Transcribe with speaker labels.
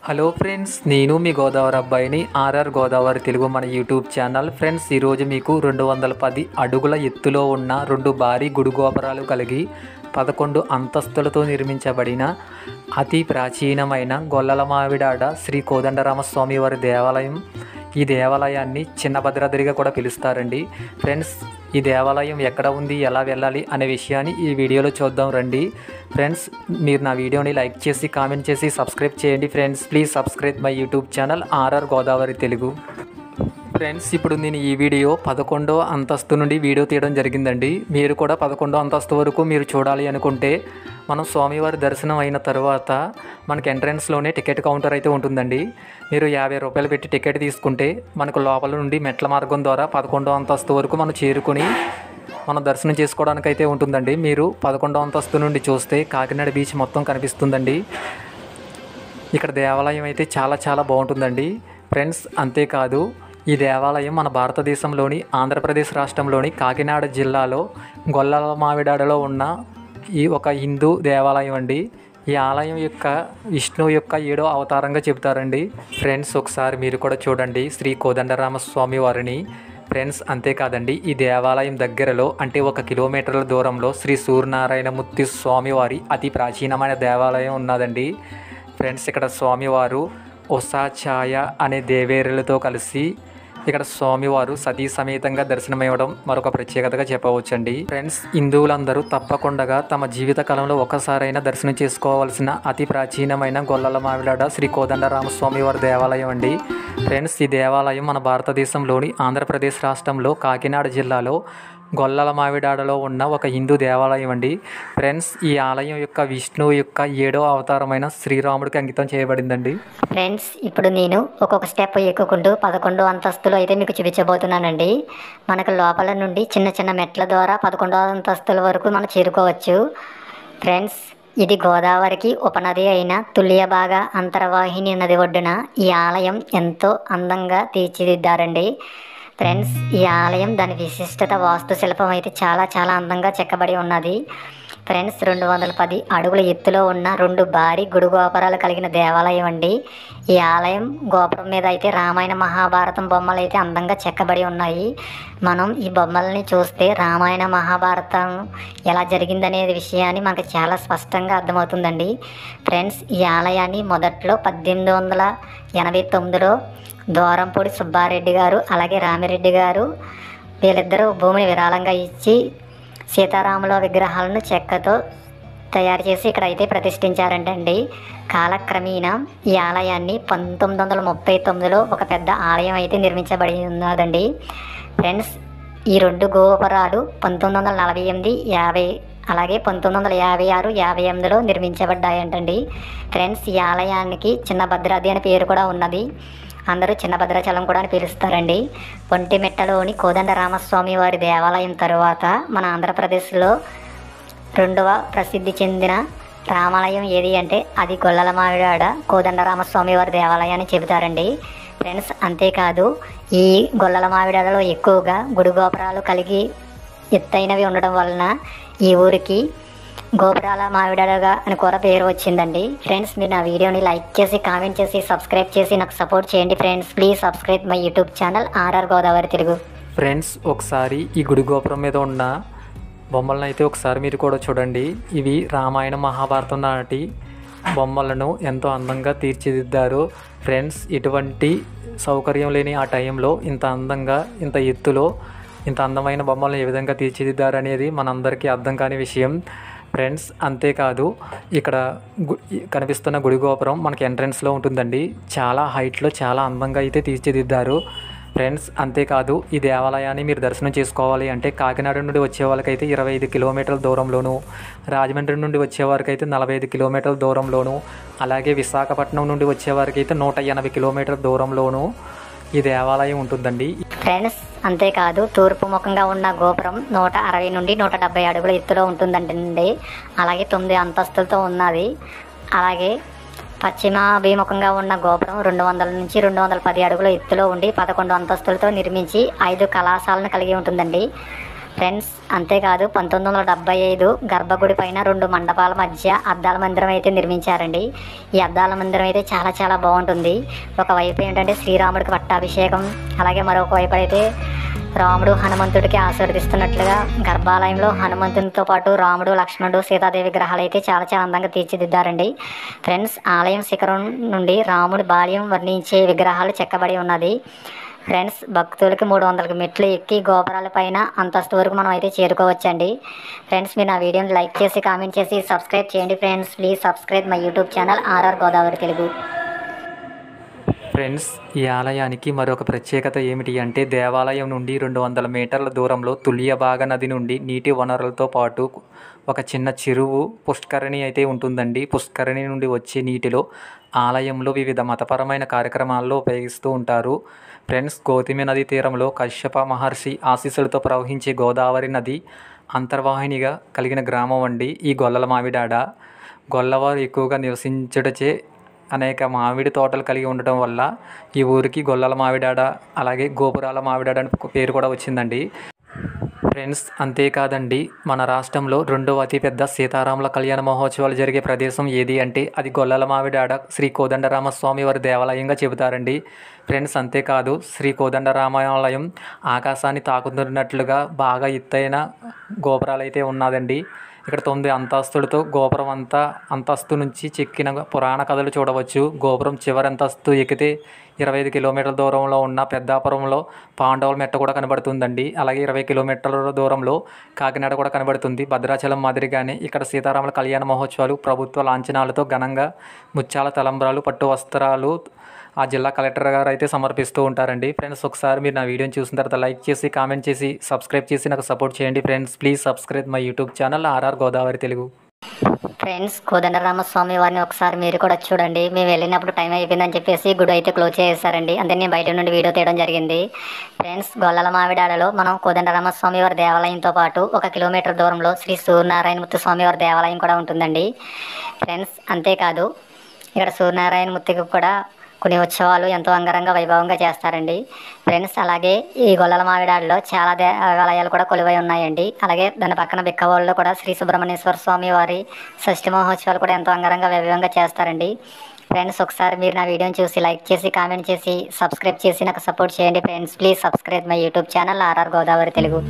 Speaker 1: Hello friends, నేను మీ గోదావరి అబ్బాయిని RR Godavari Telugu మన యూట్యూబ్ ఛానల్. ఫ్రెండ్స్, ఈరోజు మీకు 210 అడుగుల ఎత్తులో ఉన్న 2 భారీ గుడి గోపురాలు కలిగి 11 అంతస్తులతో నిర్మించబడిన అతి ప్రాచీనమైన గొల్లల మావిడాడ శ్రీ కోదండరామస్వామి వారి దేవాలయం. ఈ దేవాలయాన్ని చిన్న భద్రాద్రిగా కూడా పిలుస్తారండి. ఫ్రెండ్స్, ఈ దేవాలయం ఎక్కడ ఉంది, ఎలా వెళ్ళాలి అనే విషయాన్ని ఈ వీడియోలో చూద్దాం రండి. ఫ్రెండ్స్, మీరు నా వీడియోని లైక్ చేసి కామెంట్ చేసి సబ్స్క్రైబ్ చేయండి. Friends, please subscribe my YouTube channel RR Godavari Telugu. Friends, ఇప్పుడు నేను ఈ వీడియో 11వ అంతస్తు నుండి వీడియో తీయడం జరిగిందండి. మీరు కూడా 11వ అంతస్తు వరకు మీరు చూడాలి అనుకుంటే మనం స్వామివారి దర్శనం అయిన తర్వాత మనకి ఎంట్రన్స్లోనే టికెట్ కౌంటర్ అయితే ఉంటుందండి. మీరు 50 రూపాయలు పెట్టి టికెట్ తీసుకుంటే మనకు లోపల నుండి మెట్ల మార్గం ద్వారా 11వ అంతస్తు వరకు మనం చేరుకుని మనం దర్శనం చేసుకోవడానికి అయితే ఉంటుందండి. మీరు 11వ అంతస్తు నుండి చూస్తే కాకినాడ బీచ్ మొత్తం కనిపిస్తుందండి. ఇక్కడ దేవాలయం అయితే చాలా బాగుంటుందండి. ఫ్రెండ్స్, అంతేకాదు ఈ దేవాలయం మన భారతదేశంలోని ఆంధ్రప్రదేశ్ రాష్ట్రంలోని కాకినాడ జిల్లాలో గొల్లల మావిడాడలో ఉన్న ఈ ఒక హిందూ దేవాలయం అండి. ఈ ఆలయం యొక్క విష్ణువు యొక్క 7వ అవతారంగా చెబుతారండి. ఫ్రెండ్స్, ఒకసారి మీరు కూడా చూడండి శ్రీ కోదండరామస్వామి వారిని. ఫ్రెండ్స్, అంతేకాదండి ఈ దేవాలయం దగ్గరలో అంటే 1 కిలోమీటర్ల దూరంలో శ్రీ సూర్యనారాయణమూర్తి స్వామివారి అతి ప్రాచీనమైన దేవాలయం ఉన్నదండి. ఫ్రెండ్స్, ఇక్కడ స్వామివారు ఉషాఛాయ అనే దేవేరులతో కలిసి ఇక్కడ స్వామివారు సతీ సమేతంగా దర్శనమివ్వడం మరొక ప్రత్యేకతగా చెప్పవచ్చండి. ఫ్రెండ్స్, హిందువులందరూ తప్పకుండా తమ జీవిత కాలంలో ఒకసారైనా దర్శనం చేసుకోవాల్సిన అతి ప్రాచీనమైన గొల్లల మావిడాడ శ్రీ కోదండరామస్వామి వారి దేవాలయం అండి. ఫ్రెండ్స్, ఈ దేవాలయం మన భారతదేశంలోని ఆంధ్రప్రదేశ్ రాష్ట్రంలో కాకినాడ జిల్లాలో గొల్లల మావిడాడలో ఉన్న ఒక హిందూ దేవాలయం అండి. ఫ్రెండ్స్, ఈ ఆలయం యొక్క విష్ణువు యొక్క 7వ అవతారమైన శ్రీరాముడికి అంకితం చేయబడిందండి.
Speaker 2: ఫ్రెండ్స్, ఇప్పుడు నేను ఒక్కొక్క స్టెప్ ఎక్కుకుంటూ 11వ అంతస్తులో అయితే మీకు చూపించబోతున్నానండి. మనకు లోపల నుండి చిన్న మెట్ల ద్వారా 11వ అంతస్తుల వరకు మనం చేరుకోవచ్చు. ఫ్రెండ్స్, ఇది గోదావరికి ఉపనది అయిన తుల్యభాగ అంతర్వాహిని నది ఒడ్డున ఈ ఆలయం ఎంతో అందంగా తీర్చిదిద్దారండి. ఫ్రెండ్స్, ఈ ఆలయం దాని విశిష్టత వాస్తుశిల్పం అయితే చాలా అందంగా చెక్కబడి ఉన్నది. ఫ్రెండ్స్, 210 అడుగుల ఎత్తులో ఉన్న 2 భారీ గుడి గోపురాలు కలిగిన దేవాలయం అండి. ఈ ఆలయం గోపురం మీద అయితే రామాయణ మహాభారతం బొమ్మలు అయితే అందంగా చెక్కబడి ఉన్నాయి. మనం ఈ బొమ్మల్ని చూస్తే రామాయణ మహాభారతం ఎలా జరిగిందనే విషయాన్ని మనకు చాలా స్పష్టంగా అర్థమవుతుందండి. ఫ్రెండ్స్, ఈ ఆలయాన్ని మొదట్లో 1889లో దూరంపూడి సుబ్బారెడ్డి గారు అలాగే రామిరెడ్డి గారు వీళ్ళిద్దరూ భూమిని విరాళంగా ఇచ్చి సీతారాముల విగ్రహాలను చెక్కతో తయారు చేసి ఇక్కడ అయితే ప్రతిష్ఠించారంటండి. కాలక్రమేణా ఈ ఆలయాన్ని 1939లో ఒక పెద్ద ఆలయం అయితే నిర్మించబడి ఉన్నదండి. ఫ్రెండ్స్, ఈ 2 గోపురాలు 1948, 50 అలాగే 1956, 58లో నిర్మించబడ్డాయంటండి. ఫ్రెండ్స్, ఈ ఆలయానికి చిన్న భద్రాద్రి అనే పేరు కూడా ఉన్నది. అందరూ చిన్న భద్రాచలం కూడా అని పిలుస్తారండి. ఒంటిమిట్టలోని కోదండరామస్వామి వారి దేవాలయం తరువాత మన ఆంధ్రప్రదేశ్లో 2వ ప్రసిద్ధి చెందిన రామాలయం ఏది అంటే అది గొల్లల మావిడాడ కోదండరామస్వామి వారి దేవాలయాన్ని చెబుతారండి. ఫ్రెండ్స్, అంతేకాదు ఈ గొల్లల మావిడాడలో ఎక్కువగా గుడి గోపురాలు కలిగి ఎత్తైనవి ఉండడం వలన ఈ ఊరికి గోపురాల మావిడాడగా అని కూడా పేరు వచ్చిందండి. ఫ్రెండ్స్, మీరు నా వీడియోని లైక్ చేసి కామెంట్ చేసి సబ్స్క్రైబ్ చేసి నాకు సపోర్ట్ చేయండి. Friends, please subscribe my YouTube channel RR Godavari Telugu.
Speaker 1: Friends, ఒకసారి ఈ గుడి గోపురం మీద ఉన్న బొమ్మలను అయితే ఒకసారి మీరు కూడా చూడండి. ఇవి రామాయణ మహాభారతం నాటి బొమ్మలను ఎంతో అందంగా తీర్చిదిద్దారు. ఫ్రెండ్స్, ఇటువంటి సౌకర్యం లేని ఆ టైంలో ఇంత అందంగా ఇంత ఎత్తులో ఇంత అందమైన బొమ్మలను ఏ విధంగా తీర్చిదిద్దారు అనేది మనందరికీ అర్థం కాని విషయం. ఫ్రెండ్స్, అంతేకాదు ఇక్కడ కనిపిస్తున్న గుడి గోపురం మనకి ఎంట్రన్స్లో ఉంటుందండి. చాలా హైట్లో చాలా అందంగా అయితే తీర్చిదిద్దారు. ఫ్రెండ్స్, అంతేకాదు ఈ దేవాలయాన్ని మీరు దర్శనం చేసుకోవాలి అంటే కాకినాడ నుండి వచ్చే వాళ్ళకైతే 25 కిలోమీటర్ల దూరంలోను, రాజమండ్రి నుండి వచ్చేవారికైతే 45 కిలోమీటర్ల దూరంలోను, అలాగే విశాఖపట్నం నుండి వచ్చేవారికైతే 180 కిలోమీటర్ల దూరంలోను ఈ దేవాలయం ఉంటుందండి.
Speaker 2: ఫ్రెండ్స్, అంతేకాదు తూర్పు ముఖంగా ఉన్న గోపురం 160 నుండి 170 అడుగుల ఎత్తులో ఉంటుందండి. అలాగే 9 అంతస్తులతో ఉన్నది. అలాగే పశ్చిమ అభిముఖంగా ఉన్న గోపురం 200 నుంచి 210 అడుగుల ఎత్తులో ఉండి 11 అంతస్తులతో నిర్మించి 5 కళాశాలను కలిగి ఉంటుందండి. ఫ్రెండ్స్ అంతేకాదు 1975 గర్భగుడి పైన 2 మండపాల మధ్య అద్దాల మందిరం అయితే నిర్మించారండి. ఈ అద్దాల మందిరం అయితే చాలా చాలా బాగుంటుంది. ఒకవైపు ఏంటంటే శ్రీరాముడికి పట్టాభిషేకం, అలాగే మరొక వైపు అయితే రాముడు హనుమంతుడికి ఆశీర్వదిస్తున్నట్లుగా గర్భాలయంలో హనుమంతునితో పాటు రాముడు, లక్ష్మణుడు, సీతాదేవి విగ్రహాలు అయితే చాలా చాలా అందంగా తీర్చిదిద్దారండి. ఫ్రెండ్స్ ఆలయం శిఖరం నుండి రాముడి బాల్యం వర్ణించే విగ్రహాలు చెక్కబడి ఉన్నది. ఫ్రెండ్స్ భక్తులకి 300 మెట్లు ఎక్కి గోపురాల పైన అంతస్తు వరకు మనం అయితే చేరుకోవచ్చండి. ఫ్రెండ్స్ మీరు నా వీడియోని లైక్ చేసి కామెంట్ చేసి సబ్స్క్రైబ్ చేయండి friends. Please subscribe my YouTube channel RR Godavari Telugu.
Speaker 1: Friends ఈ ఆలయానికి మరొక ప్రత్యేకత ఏమిటి అంటే దేవాలయం నుండి 200 మీటర్ల దూరంలో తుల్యభాగ నది నుండి నీటి వనరులతో పాటు ఒక చిన్న చెరువు పుష్కరిణి అయితే ఉంటుందండి. పుష్కరిణి నుండి వచ్చే నీటిలో ఆలయంలో వివిధ మతపరమైన కార్యక్రమాల్లో ఉపయోగిస్తూ ఉంటారు. ఫ్రెండ్స్ గౌతమి నది తీరంలో కశ్యప మహర్షి ఆశీస్సులతో ప్రవహించే గోదావరి నది అంతర్వాహినిగా కలిగిన గ్రామం అండి ఈ గొల్లల మామిడాడ. గొల్లవారు ఎక్కువగా నివసించటచే అనేక మామిడి తోటలు కలిగి ఉండటం వల్ల ఈ ఊరికి గొల్లల మామిడాడ, అలాగే గోపురాల మామిడాడ అని పేరు కూడా వచ్చిందండి. ఫ్రెండ్స్ అంతేకాదండి, మన రాష్ట్రంలో రెండవ అతిపెద్ద సీతారాముల కళ్యాణ మహోత్సవాలు జరిగే ప్రదేశం ఏది అంటే అది గొల్లల మామిడాడ శ్రీ కోదండరామస్వామి వారి దేవాలయంగా చెబుతారండి. ఫ్రెండ్స్ అంతేకాదు శ్రీ కోదండరామాలయం ఆకాశాన్ని తాకుతున్నట్లుగా బాగా ఎత్తైన గోపురాలు అయితే ఉన్నదండి. ఇక్కడ 9 అంతస్తులతో గోపురం అంతస్తు నుంచి చెక్కిన పురాణ కథలు చూడవచ్చు. గోపురం చివరి అంతస్తు ఎక్కితే 25 కిలోమీటర్ల దూరంలో ఉన్న పెద్దాపురంలో పాండవుల మెట్ట కూడా కనబడుతుందండి. అలాగే 20 కిలోమీటర్ల దూరంలో కాకినాడ కూడా కనబడుతుంది. భద్రాచలం మాదిరిగానే ఇక్కడ సీతారాముల కళ్యాణ మహోత్సవాలు ప్రభుత్వ లాంఛనాలతో ఘనంగా ముత్యాల తలంబ్రాలు, పట్టు వస్త్రాలు ఆ జిల్లా కలెక్టర్ గారు అయితే సమర్పిస్తూ ఉంటారండి. ఫ్రెండ్స్ ఒకసారి మీరు నా వీడియోని చూసిన తర్వాత లైక్ చేసి కామెంట్ చేసి సబ్స్క్రైబ్ చేసి నాకు సపోర్ట్ చేయండి friends. Please subscribe my YouTube channel RR Godavari Telugu.
Speaker 2: Friends Kodandaramaswamy వారిని ఒకసారి మీరు కూడా చూడండి. మేము వెళ్ళినప్పుడు టైం అయిపోయిందని చెప్పేసి గుడి అయితే క్లోజ్ చేసేసారండి. అందుకే నేను బయట నుండి వీడియో తీయడం జరిగింది. ఫ్రెండ్స్ గొల్లల మామిడాడలో మనం కోదండరామస్వామి వారి దేవాలయంతో పాటు 1 కిలోమీటర్ దూరంలో శ్రీ సూర్యనారాయణమూర్తి స్వామి వారి దేవాలయం కూడా ఉంటుందండి. ఫ్రెండ్స్ అంతేకాదు ఇక్కడ సూర్యనారాయణమూర్తికి కూడా కొన్ని ఉత్సవాలు ఎంతో అంగరంగ వైభవంగా చేస్తారండి. ఫ్రెండ్స్ అలాగే ఈ గొల్లల మామిడాడలో చాలా దేవాలయాలు కూడా కొలువై ఉన్నాయండి. అలాగే దాని పక్కన బిక్కవోళ్ళలో కూడా శ్రీ సుబ్రహ్మణ్యేశ్వర స్వామి వారి షష్ఠి మహోత్సవాలు కూడా ఎంతో అంగరంగ వైభవంగా చేస్తారండి. ఫ్రెండ్స్ ఒకసారి మీరు నా వీడియోని చూసి లైక్ చేసి కామెంట్ చేసి సబ్స్క్రైబ్ చేసి నాకు సపోర్ట్ చేయండి friends. Please subscribe my YouTube channel RR Godavari Telugu.